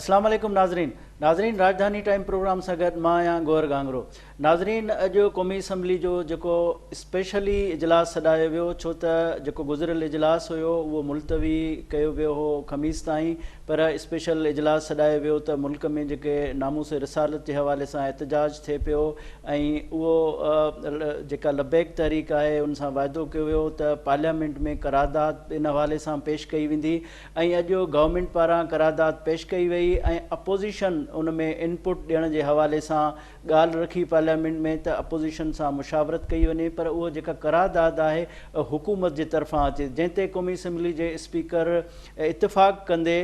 अस्सलाम वालेकुम नाज़रीन राजधानी टाइम प्रोग्राम सां गॾु मां आहियां गौहर गांगरो। नाज़रीन, अॼु क़ौमी असम्बली जो जेको स्पेशली इजलास सॾायो वियो, छो त जेको गुज़िरियल इजलास हुयो उहो मुलतवी कयो वियो हो ख़मीस ताईं, पर स्पेशल इजलास सॾायो वियो त मुल्क में जेके नामूस रिसालत जे हवाले सां एहतजाज थिए पियो ऐं उहो जेका लबैक तहरीक आहे उन सां वाइदो कयो वियो त पार्लियामेंट में करारदाद इन हवाले सां पेश कई वेंदी ऐं अॼु गवर्नमेंट पारां करारदाद पेश कई वई ऐं अपोज़िशन उन में इनपुट ॾियण जे हवाले सां ॻाल्हि रखी पार्लियामेंट में त अपोज़िशन सां मुशावरत कई वञे, पर उहो जेका करारदाद आहे हुकूमत जे तरफ़ां अचे, जंहिं ते क़ौमी असम्बली जे स्पीकर इतफ़ाक़ कंदे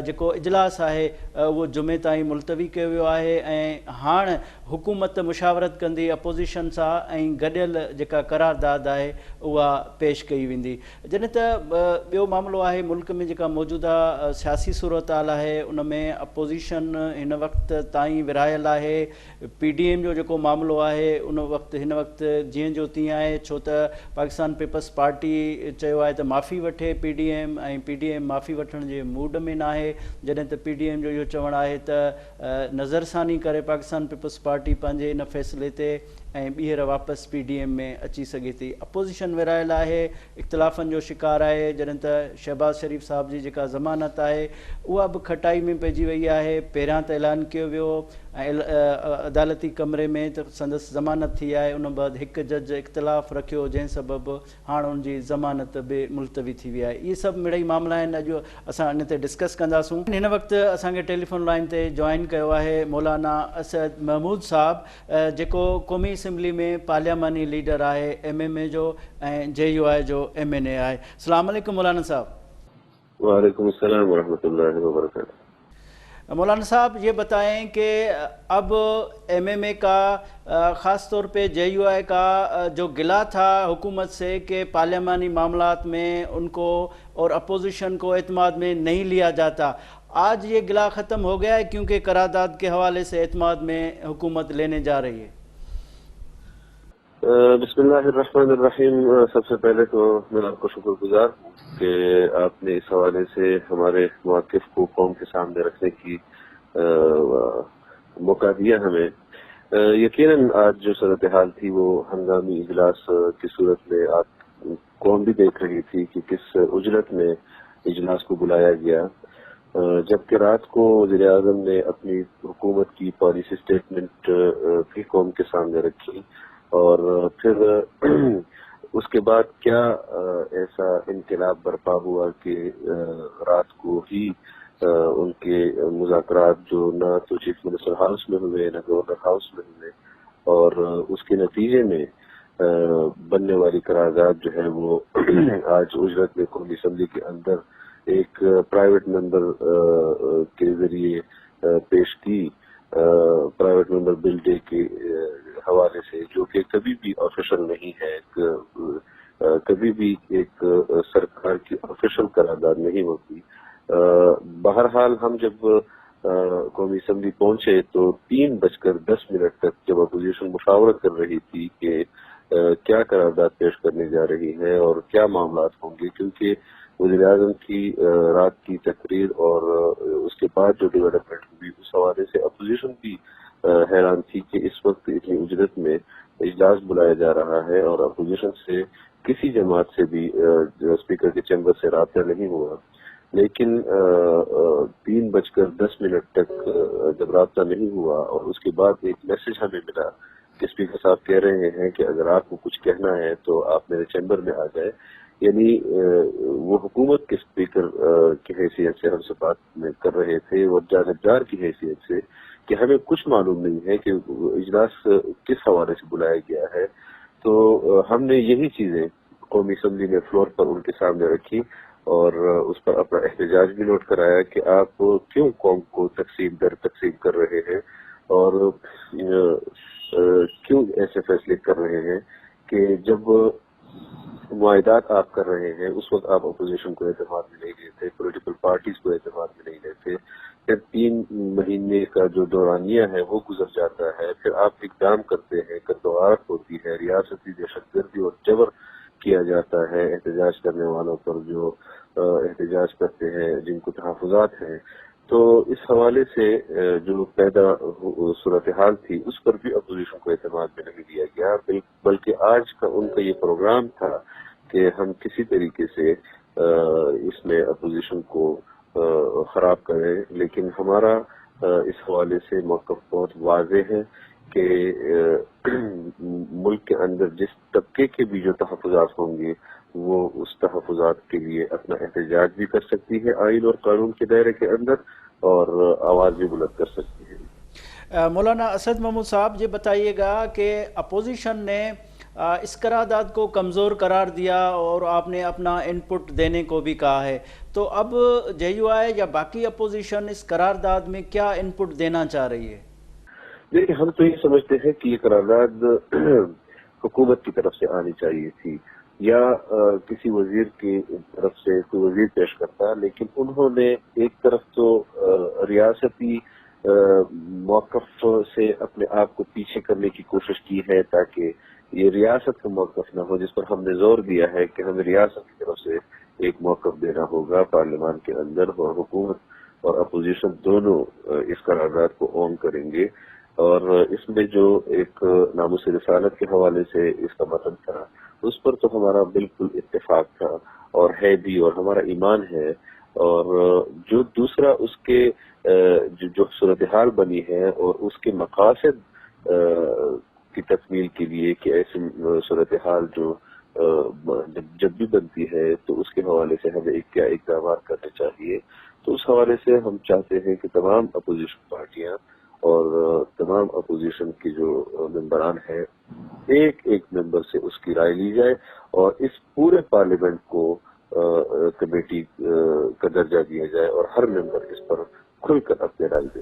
जेको इजलास आहे उहो जुमे ताईं मुलतवी कयो वियो आहे ऐं हाणे हुकूमत मुशावरत कंदी अपोज़िशन सां ऐं गॾियल जेका करारदाद आहे उहा पेश कई वेंदी। जॾहिं त ॿियो मामिलो आहे मुल्क में जेका मौजूदा सियासी सूरत हाल आहे उन में अपोज़िशन हिन वक़्तु ताईं विरहायल आहे। PDM जो जेको मामिलो आहे उन वक़्तु हिन वक़्तु जीअं जो तीअं आहे, छो त पाकिस्तान पीपल्स पार्टी चयो आहे त माफ़ी वठे PDM ऐं PDM माफ़ी वठण जे मूड में न आहे, जॾहिं त PDM जो इहो चवणु आहे त नज़रसानी करे पाकिस्तान पीपल्स पार्टी पंहिंजे इन फ़ैसिले ते ऐं ॿीहर वापसि PDM में अची सघे थी। अपोज़िशन विरहायल आहे, इख़्तिलाफ़नि जो शिकार आहे, जॾहिं त शहबाज़ शरीफ़ साहब जी जेका ज़मानत आहे उहा बि खटाई में पइजी वई आहे। पहिरियां त ऐलान कयो वियो ऐं अदालती कमरे में त संदसि ज़मानत थी आहे, उन बैदि हिकु जज इख़्तिलाफ़ रखियो जंहिं सबबु हाणे उनजी ज़मानत बि मुलतवी थी वई आहे। इहे सभु मिड़ई मामला आहिनि, अॼु असां इन ते डिस्कस कंदासूं। हिन वक़्तु असांखे टेलीफोन लाइन ते जॉइन कयो आहे मौलाना असद महमूद साहब, जेको क़ौमी असम्बली में पार्लियामानी लीडर आहे MMA जो ऐं JUI जो MNA आहे। अस्सलाम वालेकुम मौलाना साहब। वालेकुम अस्सलाम वरहमतुल्लाहि वबरकातुहू। मौलाना साहब, ये बताएं कि अब MMA का ख़ास तौर पे JUI का जो गिला था हुकूमत से कि पार्लियामानी मामलात में उनको और अपोजिशन को एतमाद में नहीं लिया जाता, आज ये गिला ख़त्म हो गया है क्योंकि करारदाद के हवाले से एतमाद में हुकूमत लेने जा रही है? बिस्मिल्लाहिर्रहमानिर्रहीम। सबसे पहले तो मैं आपको शुक्रगुजार हूँ कि आपने इस हवाले से हमारे मौक़िफ़ को कौम के सामने रखने की मौका दिया हमें। यकीनन आज जो सूरत हाल थी वो हंगामी इजलास की सूरत में आप कौम भी देख रही थी कि किस उजलत में इजलास को बुलाया गया, जबकि रात को वज़ीर आज़म ने अपनी हुकूमत की पॉलिसी स्टेटमेंट भी कौम के सामने रखी और फिर उसके बाद क्या ऐसा इनकलाब बर्पा हुआ कि रात को ही उनके मुज़ाकरात जो न तो चीफ मिनिस्टर हाउस में हुए न गवर्नर हाउस में हुए और उसके नतीजे में बनने वाली करारदाद जो है वो आज उजरत में कौमी असम्बली के अंदर एक प्राइवेट मेंबर के जरिए पेश की, प्राइवेट मेंबर बिल डे के हवाले से, जो कि कभी भी ऑफिशियल नहीं है, कभी भी एक सरकार की ऑफिशियल करारदाद नहीं होती। बहरहाल हम जब कौमी असम्बली पहुंचे तो 3:10 तक जब अपोजिशन मुशावरत कर रही थी कि क्या करारदाद पेश करने जा रही है और क्या मामलात होंगे, क्योंकि वज़ीर आज़म की रात की तकरीर और उसके बाद जो डेवलपमेंट हुई उस हवाले से अपोजिशन भी हैरान थी कि इस वक्त इतनी उजरत में इजलास बुलाया जा रहा है और अपोजिशन से किसी जमात से भी स्पीकर के चैम्बर से राब्ता नहीं हुआ। लेकिन 3:10 तक जब राब्ता नहीं हुआ और उसके बाद एक मैसेज हमें मिला कि स्पीकर साहब कह रहे हैं कि अगर आपको कुछ कहना है तो आप मेरे चैम्बर में आ जाए, यानी वो हुकूमत के स्पीकर की हैसियत से हमसे बात कर रहे थे और जानबदार की हैसियत से कि हमें कुछ मालूम नहीं है कि इजलास किस हवाले से बुलाया गया है। तो हमने यही चीजें कौमी असम्बली में फ्लोर पर उनके सामने रखी और उस पर अपना एहतजाज भी नोट कराया कि आप क्यों कौम को तकसीम दर तकसीम कर रहे हैं और क्यों ऐसे फैसले कर रहे हैं कि जब मुआहिदात आप कर रहे हैं उस वक्त आप अपोजिशन को एतमाद में नहीं लेते, पॉलिटिकल पार्टीज को एतमाद में नहीं लेते, फिर 3 महीने का जो दौरानिया है वो गुजर जाता है, फिर आप इकदाम करते हैं, कद्दवारत होती है, रियासती दहशतगर्दी और जबर किया जाता है एहतजाज करने वालों पर जो एहतजाज करते हैं, जिनको तहफ़्फ़ुज़ात हैं, تو اس حوالے سے جو پیدا صورتحال تھی اس پر بھی اپوزیشن کو اعتماد میں نہیں دیا گیا، بلکہ آج کا ان کا یہ پروگرام تھا کہ ہم کسی طریقے سے اس میں اپوزیشن کو خراب کریں، لیکن ہمارا اس حوالے سے موقف بہت واضح ہے کہ ملک کے اندر جس طبقے کے بھی جو تحفظات ہوں گے وہ اس تحفظات کے لیے اپنا احتجاج بھی کر سکتی ہے آئین اور قانون کے دائرے کے اندر، اور آواز بھی بلند کر سکتی ہے۔ مولانا اسد محمود صاحب یہ بتائیے گا کہ اپوزیشن نے اس قرارداد کو کمزور قرار دیا اور آپ نے اپنا ان پٹ دینے کو بھی کہا ہے، تو اب جے یو آئی یا باقی اپوزیشن اس قرارداد میں کیا ان پٹ دینا چاہ رہی ہے؟ دیکھیں، ہم تو یہ سمجھتے ہیں کہ یہ قرارداد حکومت کی طرف سے آنی چاہیے تھی یا کسی وزیر کی طرف سے کوئی وزیر پیش کرتا، لیکن انہوں نے ایک طرف تو ریاستی موقف سے اپنے آپ کو پیچھے کرنے کی کوشش کی ہے تاکہ یہ ریاست کا موقف نہ ہو، جس پر ہم نے زور دیا ہے کہ ہمیں ریاست کی طرف سے ایک موقف دینا ہوگا پارلیمان کے اندر، اور حکومت اور اپوزیشن دونوں اس قرارداد کو اون کریں گے۔ اور اس میں جو ایک ناموس رسالت کے حوالے سے اس کا متن تھا اس پر تو ہمارا بالکل اتفاق تھا اور ہے بھی، اور ہمارا ایمان ہے، اور جو دوسرا اس کے جو صورتحال بنی ہے اور اس کے مقاصد کی تکمیل کے لیے کہ ایسی صورتحال جو جب بھی بنتی ہے تو اس کے حوالے سے ہمیں کیا اقدامات کرنے چاہیے، تو اس حوالے سے ہم چاہتے ہیں کہ تمام اپوزیشن پارٹیاں اور تمام اپوزیشن کے جو ممبران ہیں ایک ایک ممبر سے اس کی رائے لی جائے اور اس پورے پارلیمنٹ کو کمیٹی کا درجہ دیا جائے اور ہر ممبر اس پر کھل کر اپنے رائے دے۔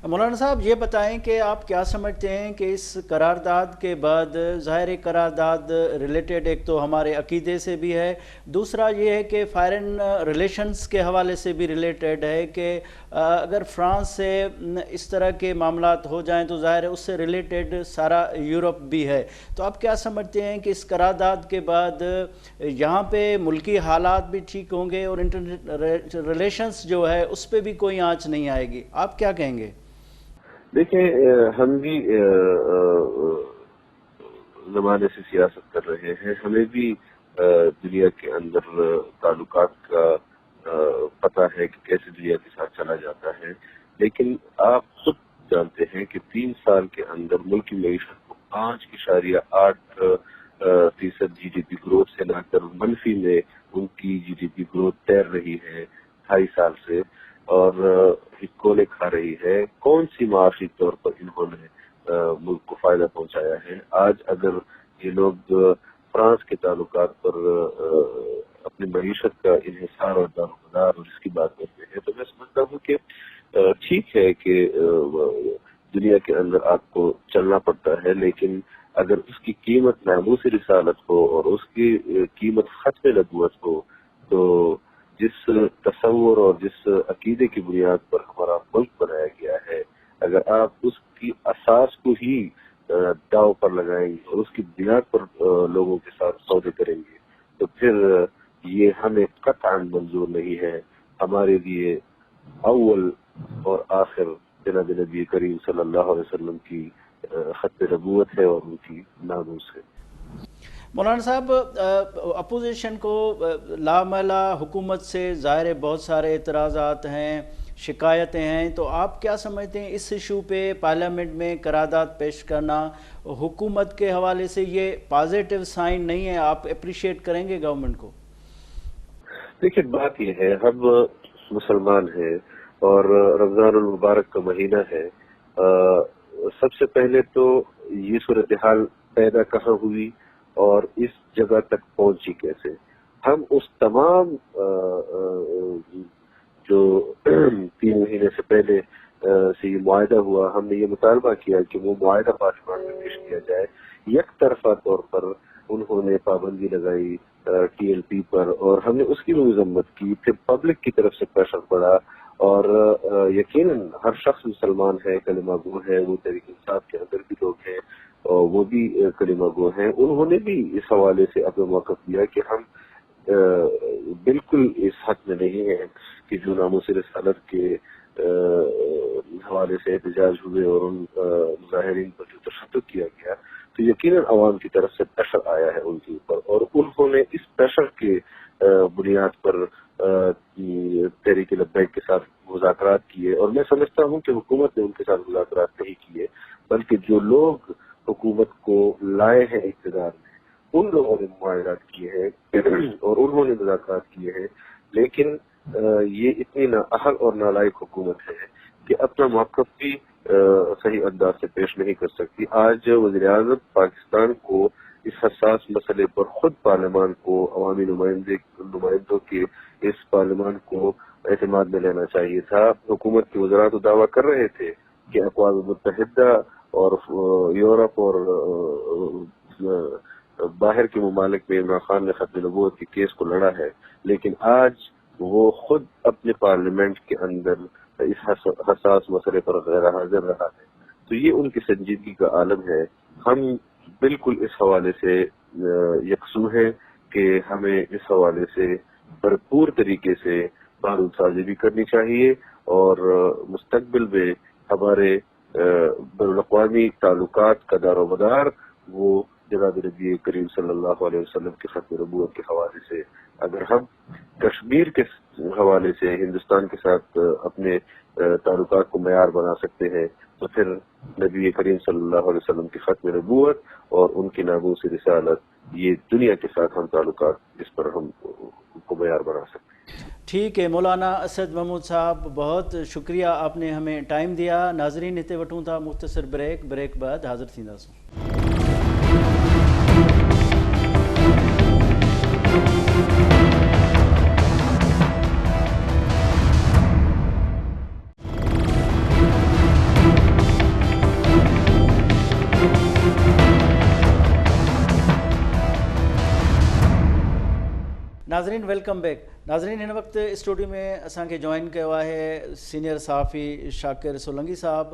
مولانا صاحب یہ بتائیں کہ آپ کیا سمجھتے ہیں کہ اس قرارداد کے بعد، ظاہر قرارداد ریلیٹڈ ایک تو ہمارے عقیدے سے بھی ہے، دوسرا یہ ہے کہ فارن ریلیشنز کے حوالے سے بھی ریلیٹڈ ہے کہ اگر فرانس سے اس طرح کے معاملات ہو جائیں تو ظاہر ہے اس سے ریلیٹڈ سارا یورپ بھی ہے، تو آپ کیا سمجھتے ہیں کہ اس قرارداد کے بعد یہاں پہ ملکی حالات بھی ٹھیک ہوں گے اور انٹر ریلیشنز جو ہے اس پہ بھی کوئی آنچ نہیں آئے گی؟ آپ کیا کہیں گے؟ دیکھیں، ہم بھی زمانے سے سیاست کر رہے ہیں، ہمیں بھی دنیا کے اندر تعلقات کا پتہ ہے کہ کیسے دنیا کے ساتھ چلا جاتا ہے، لیکن آپ خود جانتے ہیں کہ 3 سال کے اندر ملک کی معیشت کو 5.8% جی ڈی پی گروتھ سے لا کر منفی میں ان کی جی ڈی پی گروتھ تیر رہی ہے 2.5 سال سے، اور ہکولے کھا رہی ہے۔ کون سی معاشی طور پر انہوں نے ملک کو فائدہ پہنچایا ہے؟ آج اگر یہ لوگ فرانس کے تعلقات پر اپنی معیشت کا انحصار اور دارومدار اور اس کی بات کرتے ہیں تو میں سمجھتا ہوں کہ ٹھیک ہے کہ دنیا کے اندر آپ کو چلنا پڑتا ہے، لیکن اگر اس کی قیمت ناموس رسالت ہو اور اس کی قیمت ختم نبوت ہو، تو جس تصور اور جس عقیدے کی بنیاد پر ہمارا ملک بنایا گیا ہے، اگر آپ اس کی اساس کو ہی داؤ پر لگائیں گے اور اس کی بنیاد پر لوگوں کے ساتھ سودے کریں گے تو پھر یہ ہمیں قطعا منظور نہیں ہے۔ ہمارے لیے اول اور آخر جناب نبی کریم صلی اللہ علیہ وسلم کی خط نبوت ہے اور ان کی ناموس ہے۔ مولانا صاحب، اپوزیشن کو لامحالہ حکومت سے ظاہر بہت سارے اعتراضات ہیں، شکایتیں ہیں، تو آپ کیا سمجھتے ہیں اس ایشو پہ پارلیمنٹ میں قرارداد پیش کرنا حکومت کے حوالے سے یہ پازیٹیو سائن نہیں ہے؟ آپ اپریشیٹ کریں گے گورنمنٹ کو؟ دیکھیں، بات یہ ہے، ہم مسلمان ہیں اور رمضان المبارک کا مہینہ ہے۔ سب سے پہلے تو یہ صورتحال پیدا کہاں ہوئی اور اس جگہ تک پہنچی کیسے؟ ہم اس تمام جو 3 مہینے سے پہلے سے یہ معاہدہ ہوا، ہم نے یہ مطالبہ کیا کہ وہ معاہدہ پارلیمان میں پیش کیا جائے۔ یک طرفہ طور پر انہوں نے پابندی لگائی ٹی ایل پی پر اور ہم نے اس کی بھی مذمت کی، پھر پبلک کی طرف سے پریشر پڑا اور یقیناً ہر شخص مسلمان ہے، کلمہ گو ہے، وہ تحریک انصاف کے اندر بھی لوگ ہیں اور وہ بھی کلمہ گو ہیں، انہوں نے بھی اس حوالے سے اپنا موقف دیا کہ ہم بالکل اس حد میں نہیں ہے کہ جو ناموس رسالت کے حوالے سے احتجاج ہوئے اور ان مظاہرین پر جو تشدد کیا گیا تو یقیناً عوام کی طرف سے پریشر آیا ہے ان کے اوپر، اور انہوں نے اس پریشر کے بنیاد پر تحریک لبیک کے ساتھ مذاکرات کیے، اور میں سمجھتا ہوں کہ حکومت نے ان کے ساتھ مذاکرات نہیں کیے، بلکہ جو لوگ حکومت کو لائے ہیں اقتدار میں ان لوگوں نے معاہدات کیے ہیں اور انہوں نے مذاکرات کیے ہیں، لیکن یہ اتنی نااہل اور نالائق حکومت ہے کہ اپنا موقف بھی صحیح انداز سے پیش نہیں کر سکتی۔ آج وزیر اعظم پاکستان کو اس حساس مسئلے پر خود پارلیمان کو، عوامی نمائندوں کے اس پارلیمان کو اعتماد میں لینا چاہیے تھا۔ حکومت کے وزراء تو دعویٰ کر رہے تھے کہ اقوام متحدہ اور یورپ اور باہر کے ممالک میں عمران خان نے ختم نبوت کے کیس کو لڑا ہے، لیکن آج وہ خود اپنے پارلیمنٹ کے اندر اس حساس مسئلے پر غیر حاضر رہا ہے، تو یہ ان کی سنجیدگی کا عالم ہے۔ ہم بالکل اس حوالے سے یکسو ہیں کہ ہمیں اس حوالے سے بھرپور طریقے سے بارود سازی بھی کرنی چاہیے، اور مستقبل میں ہمارے بین الاقوامی تعلقات کا دار و مدار وہ جناب نبی کریم صلی اللہ علیہ وسلم کے ختم نبوت کے حوالے سے، اگر ہم کشمیر کے حوالے سے ہندوستان کے ساتھ اپنے تعلقات کو معیار بنا سکتے ہیں تو پھر نبی کریم صلی اللہ علیہ وسلم کی ختم نبوت اور ان کی ناموس رسالت، یہ دنیا کے ساتھ ہم تعلقات اس پر ہم کو معیار بنا سکتے ہیں۔ ٹھیک ہے مولانا اسد محمود صاحب، بہت شکریہ، آپ نے ہمیں ٹائم دیا۔ ناظرین ہتے وٹوں تھا مختصر بریک بعد حاضر تھینداسوں۔ ناظرین ویلکم بیک۔ ناظرین ان وقت اسٹوڈیو میں اساں کے جوائن کیا ہے سینئر صحافی شاکر سولنگی صاحب،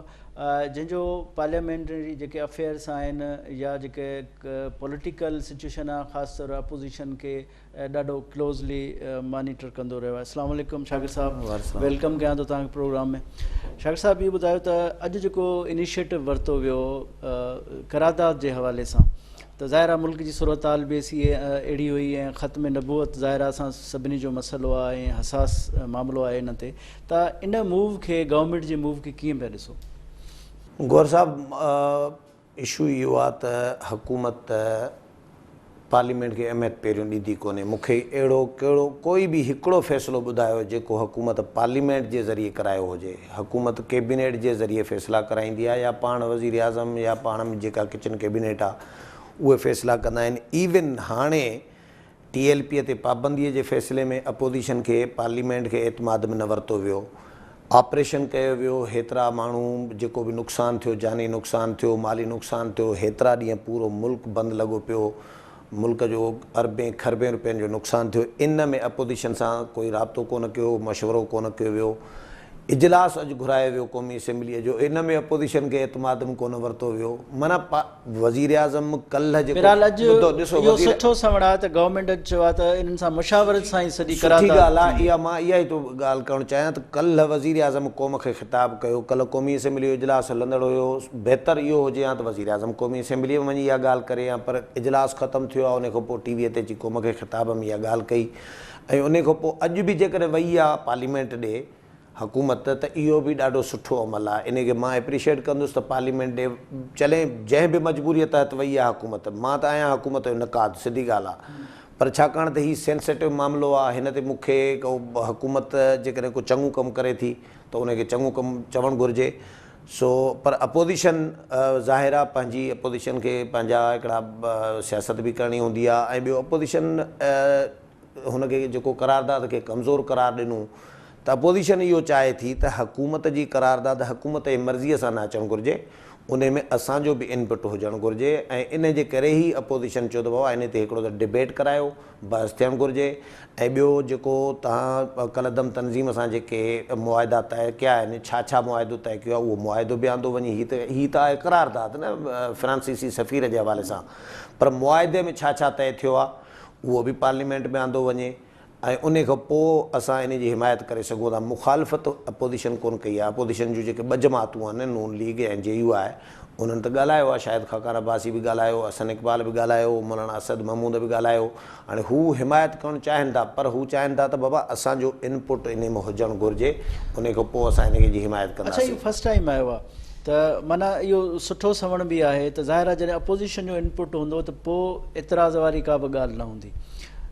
جن جو پارلیمنٹری جے افیئرس ہیں یا جے پولیٹیکل سچویشن خاص طور اپوزیشن کے ڈاڈو کلوزلی مانیٹر کندو رہو ہے۔ السلام علیکم شاکر صاحب، ویلکم کیا تو تاں پروگرام میں۔ شاکر صاحب یہ بتاؤ تو اج جو انیشیٹو ورتو ویو قرارداد کے حوالے سے، تو ظاہرہ ملک کی صورتحال بھی سی اڑی ہوئی ہے، ختم نبوت ظاہرہ سبنی جو مسئلو ہے، حساس معاملو ہے ان تے، تو ان موو کے گورنمنٹ کے موو کے کیئں پہ ॾिसो؟ گور صاحب ایشو یہ آ تو حکومت پارلیمنٹ کے اہمیت پیریوں ॾींदी कोन्हे۔ मूंखे अहिड़ो कहिड़ो कोई भी हिकिड़ो फ़ैसिलो ॿुधायो जेको हुकूमत पार्लिमेंट जे ज़रिए करायो हुजे। हुकूमत कैबिनेट जे ज़रिए फ़ैसिला कराईंदी आहे या पाण वज़ीर आज़म या पाण जेका किचन कैबिनेट आहे उहे फ़ैसिला कंदा आहिनि। इवन हाणे TLP ते पाबंदीअ जे फ़ैसिले में अपोज़िशन खे पार्लिमेंट खे एतमाद में न वरितो वियो, ऑपरेशन कयो वियो। हेतिरा माण्हू जेको बि नुक़सानु थियो, जानी नुक़सानु थियो, माली नुक़सानु थियो, हेतिरा ॾींहं पूरो मुल्क बंदि लॻो पियो, मुल्क जो अरबें खरबें रुपयनि जो नुक़सानु थियो। इन में अपोज़िशन सां कोई राब्तो कोन कयो, मशवरो कोन कयो वियो। इजलास अॼु घुरायो वियो क़ौमी असेंबलीअ जो, इन में अपोज़िशन खे एतमाद में कोन वरितो वियो। माना वज़ीर आज़म कल्ह जेको इहो सुठो सवण आहे त गवर्नमेंट चयो आहे त इन्हनि सां मुशावरत सां ई सॼी सुठी ॻाल्हि आहे। इहा मां इहा ई थो ॻाल्हि करणु चाहियां त कल्ह वज़ीर आज़म क़ौम खे ख़िताबु कयो। कल्ह क़ौमी असेंबली जो इजलास हलंदड़ हुयो। बहितर इहो हुजे हा त वज़ीर आज़म क़ौमी असेंबलीअ में वञी इहा ॻाल्हि करे हा, पर इजलास ख़तमु थियो आहे, उन खां पोइ TV ते अची क़ौम खे ख़िताब में इहा ॻाल्हि कई। ऐं उन खां पोइ अॼु बि जेकॾहिं वई आहे पार्लिमेंट ॾे हुकूमत, त इहो बि ॾाढो सुठो अमल आहे। इन खे मां एप्रिशिएट कंदुसि त पार्लिमेंट ॾे चले जंहिं बि मजबूरीअ तहत वई आहे हुकूमत। मां त आहियां हुकूमत जो नक़ाद, सिधी ॻाल्हि आहे, पर छाकाणि त हीउ सेंसिटिव मामिलो आहे, हिन ते मूंखे को हुकूमत जेकॾहिं को चङो कमु करे थी त उनखे चङो कमु चवणु घुरिजे। सो पर अपोज़िशन ज़ाहिर आहे पंहिंजी अपोज़िशन खे पंहिंजा हिकिड़ा सियासत बि करणी हूंदी आहे। ऐं ॿियो अपोज़िशन हुनखे जेको करारदाद खे कमज़ोर करार ॾिनो त अपोज़िशन इहो चाहे थी त हुकूमत जी करारदाद हुकूमत जी मर्ज़ीअ सां न अचणु घुरिजे, उन में असांजो बि इनपुट हुजणु घुरिजे। ऐं इन जे करे ई अपोज़िशन चयो त बाबा इन ते हिकिड़ो त डिबेट करायो, बहस थियणु घुरिजे। ऐं ॿियो जेको तव्हां कलदम तनज़ीम सां जेके मुआहिदा तइ कया आहिनि, छा मुआहिदो तइ कयो आहे, उहो मुआहिदो बि आंदो वञे। हीअ त आहे करारदाद न फ्रांसीसी सफ़ीर जे हवाले सां, पर मुआहिदे में छा तइ थियो आहे उहो बि पार्लिमेंट में आंदो वञे। ऐं उन खां पोइ असां इन जी हिमायत करे सघूं था। मुखालफ़त अपोज़िशन कोन कई आहे। अपोज़िशन जूं जेके ॿ जमातूं आहिनि, नून लीग ऐं JU आहे, उन्हनि त ॻाल्हायो आहे, शाहिद ख़ाक़ान अब्बासी बि ॻाल्हायो, हसन इक़बाल बि ॻाल्हायो, मौलाना असद महमूद बि ॻाल्हायो। हाणे हू हिमायत करणु चाहिनि था, पर हू चाहिनि था त बाबा असांजो इनपुट इन में हुजणु घुरिजे, उन खां पोइ असां इन जी हिमायत अच्छा, कंदासीं। इहो फस्ट टाइम आयो आहे त माना इहो सुठो सवण बि आहे त ज़ाहिर आहे जॾहिं अपोज़िशन जो इनपुट हूंदो त पोइ एतिराज़ वारी का बि ॻाल्हि न हूंदी।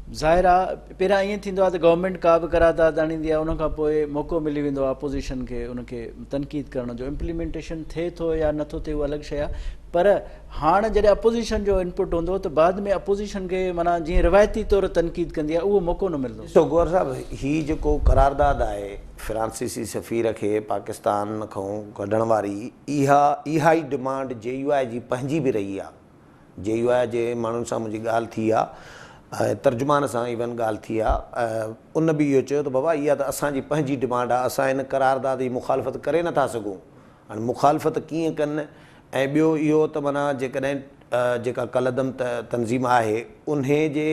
ज़ाहिर आहे पहिरियां ईअं थींदो आहे त गवर्नमेंट का बि करारदाद आणींदी आहे, उनखां पोइ मौक़ो मिली वेंदो आहे अपोज़िशन खे उनखे तनक़ीद करण जो। इम्प्लीमेंटेशन थिए थो या नथो थिए उहा अलॻि शइ आहे, पर हाणे जॾहिं अपोज़िशन जो इनपुट हूंदो त बाद में अपोज़िशन खे माना जीअं रिवायती तौरु तनक़ीद कंदी आहे, उहो मौक़ो न मिलंदो। ॾिसो गौर साहिबु, हीउ जेको करारदाद आहे फ्रांसीसी सफ़ीर खे पाकिस्तान खां कढण वारी, इहा ई डिमांड JUI जी पंहिंजी बि रही आहे। JUI जे माण्हुनि सां मुंहिंजी ॻाल्हि थी आहे, ऐं तर्जुमान सां इवन ॻाल्हि थी आहे। उन बि इहो चयो त बाबा इहा त असांजी पंहिंजी डिमांड आहे, असां इन करारदाद जी मुखालफ़त करे नथा सघूं। हाणे मुखालफ़त कीअं कनि, ऐं ॿियो इहो त माना जेकॾहिं जेका कलदम तनज़ीम आहे उन जे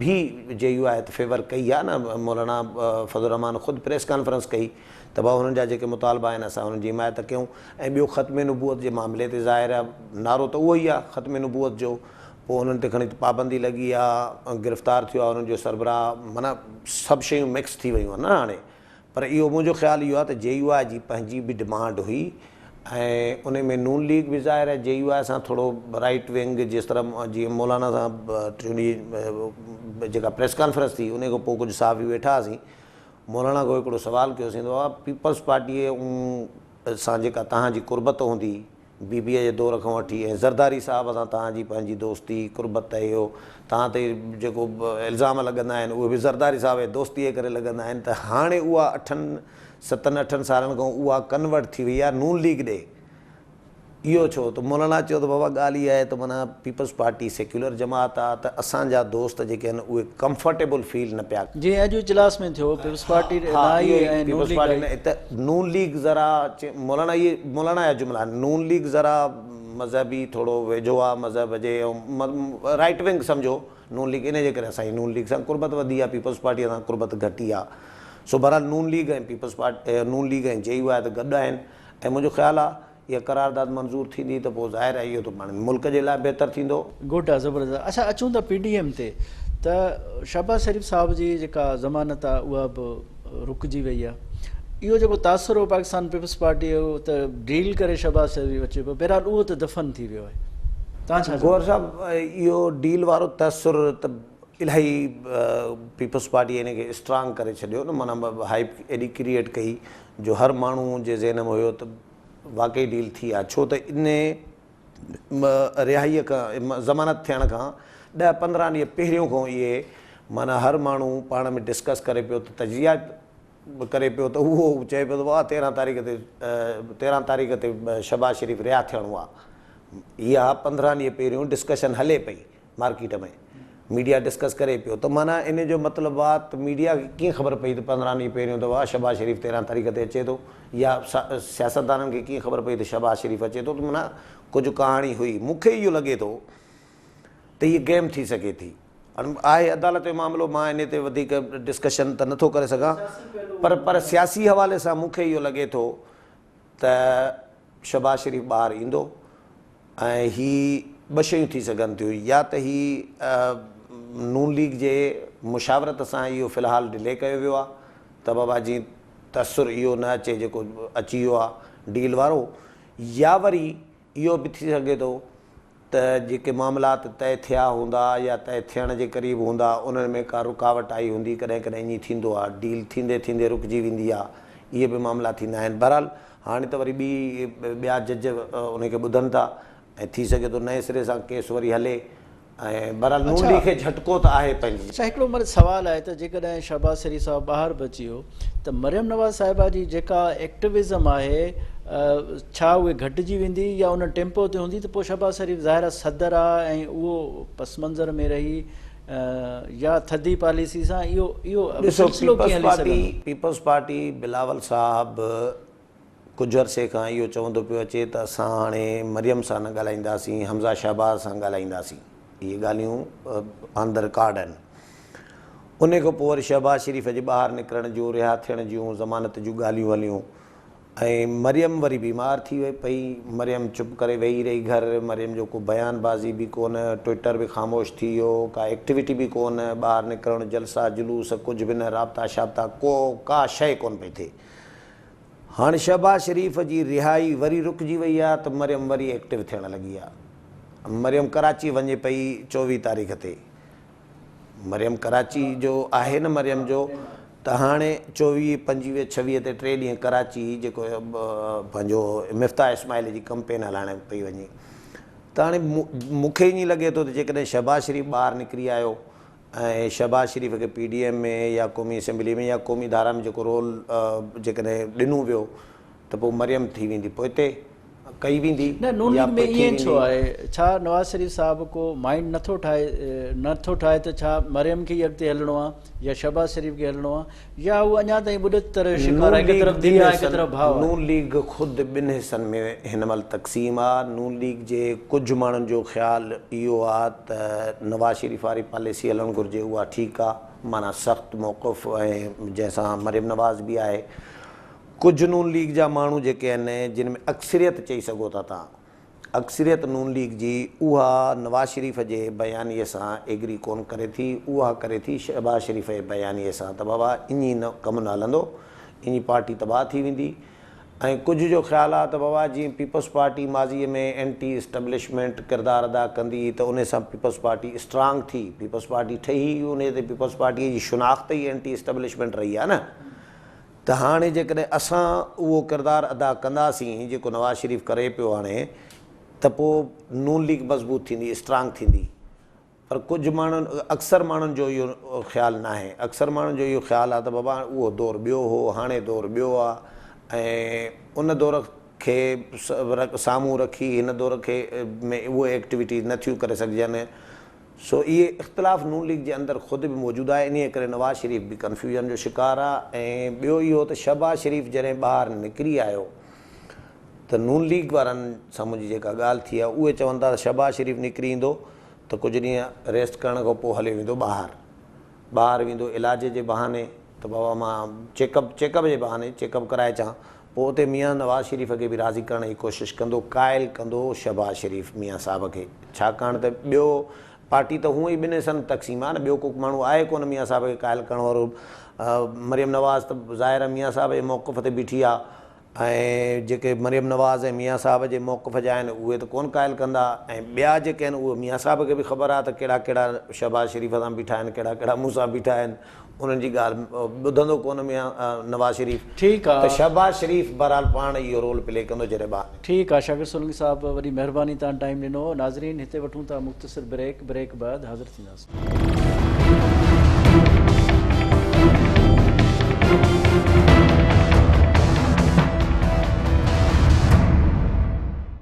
बि JUI ते फेवर कई आहे न, मौलाना फज़लुर रहमान ख़ुदि प्रेस कॉन्फ्रेंस कई त भाउ हुननि जा जेके मुतालबा आहिनि असां हुननि जी हिमायत कयूं। ऐं ॿियो ख़त्म नबूअत जे मामले ते ज़ाहिर आहे नारो त उहो ई आहे ख़त्म नबूअत जो। पोइ हुननि ते खणी पाबंदी लॻी आहे, गिरफ़्तार थियो आहे हुननि जो सरबराह, माना सभु शयूं मिक्स थी वियूं आहिनि न हाणे। पर इहो मुंहिंजो ख़्यालु इहो आहे त JUI जी पंहिंजी बि डिमांड हुई, ऐं उन में नून लीग बि ज़ाहिर आहे JUI सां थोरो राइट विंग, जिस तरह जीअं मौलाना सां टियों जेका प्रेस कॉन्फ्रेंस थी उन खां पोइ कुझु साहबी वेठा हुआसीं, मौलाना को हिकिड़ो सुवालु कयोसीं त बाबा पीपल्स पार्टीअ सां जेका तव्हांजी कुर्बत हूंदी BBA जे दौर खां वठी, ऐं ज़रदारी साहिब सां तव्हांजी पंहिंजी दोस्ती कुर्बत आहे, इहो तव्हां ते जेको इल्ज़ाम लॻंदा आहिनि उहे बि ज़रदारी साहिब जे दोस्तीअ जे करे लॻंदा आहिनि, त हाणे उहा 7-8 सालनि खां उहा कन्वर्ट थी वई आहे नून लीग ॾे। इहो छो? त मौलाना चयो त बाबा ॻाल्हि इहा आहे त माना पीपल्स पार्टी सेक्युलर जमात आहे, त असांजा दोस्त जेके आहिनि उहे कंफर्टेबल फील न पिया। जीअं अॼु इजलास में थियो पीपल्स पार्टी त नून लीग ज़रा मौलाना जा जुमिला, नून लीग ज़रा मज़हबी थोरो वेझो आहे मज़हब जे, ऐं राइट विंग सम्झो नून लीग, इन जे करे असांजी नून लीग सां कुर्बत वधी आहे, पीपल्स पार्टीअ सां कुर्बत घटी आहे। सो बहरहाल नून लीग ऐं पीपल्स पार्टी, नून लीग ऐं JUI त गॾु आहिनि, ऐं मुंहिंजो ख़्यालु आहे इहा करारदाद मंज़ूर थींदी त पोइ ज़ाहिर आहे इहो त पाण मुल्क जे लाइ बहितर थींदो। गुड आहे, ज़बरदस्त। अच्छा, अचूं था PDM ते, त शहबाज़ शरीफ़ साहिब जी जेका ज़मानत आहे उहा बि रुकिजी वई आहे। इहो जेको तासुर हो पाकिस्तान पीपल्स पार्टी जो त डील करे शहबाज़ शरीफ़ अचे पियो, बहरहाल उहो त दफ़न थी वियो आहे। तव्हां छा गौर साहिबु, इहो डील वारो तासुर त इलाही पीपल्स पार्टी इन खे स्ट्रांग करे छॾियो न, माना हाइप एॾी क्रिएट कई जो हर माण्हू जे ज़हन में हुयो त वाक़ई डील थी आहे। छो त इन रिहाईअ खां ज़मानत थियण खां 10-15 ॾींहं पहिरियों खां इहे माना हर माण्हू पाण में डिस्कस करे पियो, त तजिया करे पियो, त उहो चए पियो त वाह 13 तारीख़ ते शहबाज़ शरीफ़ रिहा थियणो आहे। इहा 15 ॾींहं पहिरियों डिस्कशन हले पई मार्केट में, मीडिया डिस्कस करे पियो, त माना इन जो मतिलबु आहे त मीडिया खे कीअं ख़बर पई त 15 ॾींहं पहिरियों त वाह शहबाज़ शरीफ़ 13 तारीख़ ते अचे थो, या सियासतदाननि खे कीअं ख़बर पई त शहबाज़ शरीफ़ अचे थो, त माना कुझु कहाणी हुई। मूंखे इहो लॻे थो त हीअ गेम थी सघे थी। हाणे आहे अदालत जो मामिलो, मां इन ते वधीक डिस्कशन त नथो करे सघां, पर सियासी हवाले सां मूंखे इहो लॻे थो त शहबाज़ शरीफ़ ॿाहिरि ईंदो, ऐं हीअ 2 शयूं थी सघनि थियूं, या त हीअ नून लीग जे मुशावरत सां इहो फ़िलहालु डिले कयो वियो आहे त बाबा जीअं तसुर इहो न अचे जेको अची वियो आहे डील वारो, या वरी इहो बि थी सघे थो त जेके मामलात तय थिया हूंदा या तय थियण जे क़रीब हूंदा उन्हनि में का रुकावट आई हूंदी, कॾहिं कॾहिं ईअं थींदो आहे, डील थींदे थींदे रुकिजी वेंदी आहे, इहे बि मामला थींदा आहिनि। बहरहाल हाणे त वरी ॿिया जज उनखे ॿुधनि था, ऐं थी सघे थो नए सिरे सां केस वरी हले, ऐं बहरहाल नून लीग खे झटको त आहे पंहिंजी। अच्छा, हिकिड़ो मतलब सवाल आहे त जेकॾहिं शहबाज़ शरीफ़ साहिबु ॿाहिरि बि अची वियो त मरियम नवाज़ साहिबा जी जेका एक्टिविज़म आहे छा उहे घटिजी वेंदी या उन टेम्पो ते हूंदी, त पोइ शहबाज़ शरीफ़ ज़ाहिर सदर आहे ऐं उहो पस मंज़र में रही या थधी पॉलिसी सां पीपल्स पार्टी बिलावल साहिबु कुझु अरसे खां इहो चवंदो पियो अचे त असां हाणे मरियम सां न ॻाल्हाईंदासीं, हमज़ा शहबाज़ सां ॻाल्हाईंदासीं। इहे ॻाल्हियूं ऑन द रिकॉर्ड आहिनि। उन खां पोइ वरी शहबाज़ शरीफ़ जे ॿाहिरि निकिरण जूं, रिहा थियण जूं, ज़मानत जूं ॻाल्हियूं हलियूं ऐं मरियम वरी बीमार थी वई पई। मरियम चुप करे वेही रही घर, मरियम जो को बयानबाज़ी बि कोन, ट्विटर बि ख़ामोश थी वियो, का एक्टिविटी बि कोन, ॿाहिरि निकिरणु, जलसा जुलूस कुझु बि न, राब्ता शाब्ता का शइ कोन पई थिए। हाणे शहबाज़ शरीफ़ जी रिहाई वरी रुकिजी वई आहे त मरियम वरी एक्टिव थियणु लॻी आहे। मरियम कराची वञे पई 24 तारीख़ ते। मरियम कराची जो आहे न मरियम जो, त हाणे 24, 25, 26 ते 3 ॾींहं कराची जेको पंहिंजो मिफ्ता इस्माइल जी कैंपेन हलाइण पई वञे। त हाणे मूंखे ईअं लॻे थो त जेकॾहिं शहबाज़ शरीफ़ ॿाहिरि निकिरी आयो ऐं शहबाज़ शरीफ़ खे PDM में या क़ौमी असेंबली में या क़ौमी धारा में जेको रोल जेकॾहिं ॾिनो वियो त पोइ मरियम थी वेंदी, पोइ हिते कई वेंदी। न नून लीग में ईअं छो आहे? छा नवाज़ शरीफ़ साहिबु को माइंड नथो ठाहे त छा मरियम खे ई अॻिते हलणो आहे या शहबाज़ शरीफ़ खे हलणो आहे, या उहो अञा ताईं ॿुॾत तरह शिकार आहे, हिकु तरफ़ धीउ आहे हिकु तरफ़ भाउ आहे? नून लीग ख़ुदि ॿिनि हिसनि में हिन महिल तक़सीम आहे। नून लीग जे कुझु माण्हुनि जो ख़्यालु इहो आहे त नवाज़ शरीफ़ वारी पॉलिसी हलणु घुरिजे, उहा ठीकु आहे, माना सख़्तु मौक़िफ़ ऐं जंहिंसां मरियम नवाज़ बि आहे। कुझु नून लीग जा माण्हू जेके आहिनि जिन में अक्सरियत चई सघो था तव्हां, अक्सरियत नून लीग जी उहा नवाज़ शरीफ़ जे बयानीअ सां एग्री कोन करे थी, उहा करे थी शहबाज़ शरीफ़ जे बयानीअ सां त बाबा ईअं न कमु न हलंदो, ईअं पार्टी तबाह थी वेंदी। ऐं कुझु जो ख़्यालु आहे त बाबा जीअं पीपल्स पार्टी माज़ीअ में एंटी इस्टेब्लिशमेंट किरदारु अदा कंदी त उन सां पीपल्स पार्टी स्ट्रांग थी, पीपल्स पार्टी ठही, उन ते पीपल्स पार्टीअ जी शिनाख़्त ई एंटी इस्टेब्लिशमेंट रही आहे न। त हाणे जेकॾहिं असां उहो किरदारु अदा कंदासीं जेको नवाज़ शरीफ़ करे पियो हाणे, त पोइ नून लीग मज़बूत थींदी, स्ट्रांग थींदी। पर कुझु माण्हुनि, अक्सर माण्हुनि जो इहो ख़्यालु न आहे। अक्सर माण्हुनि जो इहो ख़्यालु आहे त बाबा उहो दौरु ॿियो हो, हाणे दौरु ॿियो आहे ऐं उन दौर खे साम्हूं रखी हिन दौर खे में उहे एक्टिविटीज़ नथियूं करे सघजनि। सो इहे इख़्तिलाफ़ नून लीग जे अंदरि ख़ुदि बि मौजूदु आहे। इन करे नवाज़ शरीफ़ बि कंफ्यूजन जो शिकार आहे। ऐं ॿियो इहो त शहबाज़ शरीफ़ जॾहिं ॿाहिरि निकिरी आयो त नून लीग वारनि सां मुंहिंजी जेका ॻाल्हि थी आहे, उहे चवनि था त शहबाज़ शरीफ़ निकिरी ईंदो त कुझु ॾींहं रेस्ट करण खां पोइ हली वेंदो ॿाहिरि वेंदो इलाज जे बहाने, त बाबा मां चेकअप जे बहाने चेकअप कराए अचां। पोइ उते मियां नवाज़ शरीफ़ खे बि राज़ी करण जी कोशिशि कंदो, क़ाइल कंदो शहबाज़ शरीफ़ मियां साहिब खे। छाकाणि त ॿियो पार्टी त हूअं ई ॿिनि हिसनि तक़सीम आहे न, ॿियो को माण्हू आहे कोन मियां साहिब खे क़ाइल करण वारो। मरियम नवाज़ त ज़ाहिर मियां साहिब जे मौक़िफ़ ते बीठी आहे ऐं जेके मरियम नवाज़ ऐं मियां साहिब जे मौक़िफ़ जा आहिनि उहे त कोन क़ाइल कंदा। ऐं ॿिया जेके आहिनि उहे मियां साहिब खे बि ख़बर आहे त कहिड़ा कहिड़ा शहबाज़ शरीफ़ सां बीठा आहिनि, कहिड़ा कहिड़ा मूं सां बीठा आहिनि, उन्हनि जी ॻाल्हि ॿुधंदो कोन मियां नवाज़ शरीफ़। ठीकु आहे, त शहबाज़ शरीफ़ बहरहाल पाण इहो रोल प्ले कंदो जॾहिं ॿाहिरि। ठीकु आहे शाकिर सोलंकी साहिबु, वॾी महिरबानी तव्हां टाइम ॾिनो। नाज़रीन हिते वठूं था मुख़्तसिर ब्रेक बाद हाज़िर थींदासीं।